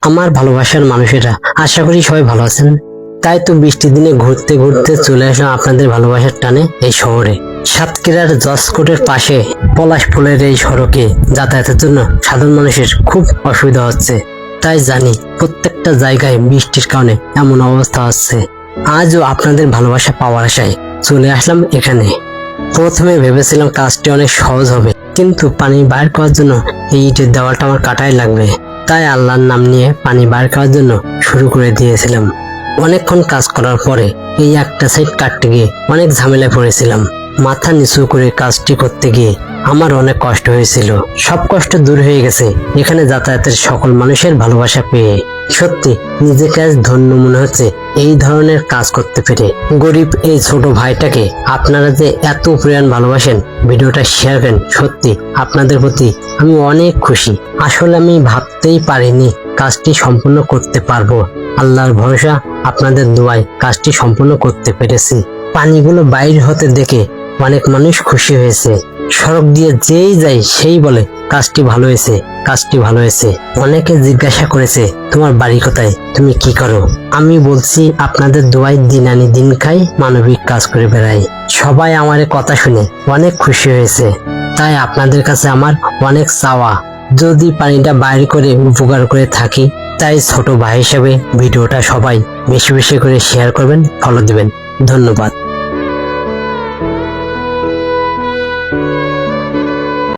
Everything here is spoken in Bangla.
আমার ভালোবাসার মানুষেরা, আশা করি সবাই ভালো আছেন। তাই তো বৃষ্টির দিনে ঘুরতে ঘুরতে চলে আসলাম আপনাদের ভালোবাসার টানে এই শহরে। সাতক্ষীরার জজকোর্টের পাশে পলাশ ফুলের এই সড়কে যাতায়াতের জন্য সাধারণ মানুষের খুব অসুবিধা হচ্ছে। তাই জানি প্রত্যেকটা জায়গায় বৃষ্টির কারণে এমন অবস্থা হচ্ছে। আজও আপনাদের ভালোবাসা পাওয়ার আশায় চলে আসলাম এখানে। প্রথমে ভেবেছিলাম কাজটি অনেক সহজ হবে, কিন্তু পানি বাইর করার জন্য এই ইটের দেওয়ালটা আমার কাটাই লাগবে। তাই আল্লাহর নাম নিয়ে পানি বাইর করার জন্য শুরু করে দিয়েছিলাম। অনেকক্ষণ কাজ করার পরে এই একটা সাইড কাটতে গিয়ে অনেক ঝামেলায় পড়েছিলাম। মাথা নিচু করে কাজটি করতে গিয়ে আমার অনেক কষ্ট হয়েছিল। সব কষ্ট দূর হয়ে গেছে এখানে যাতায়াতের সকল মানুষের ভালোবাসা পেয়ে। সত্যি নিজেকে আজ ধন্য মনে হচ্ছে এই ধরনের কাজ করতে পেরে। গরিব এই ছোট ভাইটাকে আপনারা যে এত প্রিয়ান ভালোবাসেন, ভিডিওটা শেয়ার করেন, সত্যি আপনাদের প্রতি আমি অনেক খুশি। আসলে আমি ভাবতেই পারিনি কাজটি সম্পূর্ণ করতে পারবো। আল্লাহর ভরসা, আপনাদের দোয়ায় কাজটি সম্পূর্ণ করতে পেরেছি। পানিগুলো বাইর হতে দেখে অনেক মানুষ খুশি হয়েছে। সড়ক দিয়ে যেই যায় সেই বলে কাজটি ভালো হয়েছে, কাজটি ভালো হয়েছে। অনেকে জিজ্ঞাসা করেছে তোমার বাড়ি কোথায়, তুমি কি করো? আমি বলছি আপনাদের দোয়ায় দিন আনি দিন খাই, মানবিক কাজ করে বেড়াই। সবাই আমার কথা শুনে অনেক খুশি হয়েছে। তাই আপনাদের কাছে আমার অনেক চাওয়া, যদি পানিটা বাইর করে উপকার করে থাকি, তাই ছোট ভাই হিসেবে ভিডিওটা সবাই বেশি বেশি করে শেয়ার করবেন, ফলো দিবেন। ধন্যবাদ।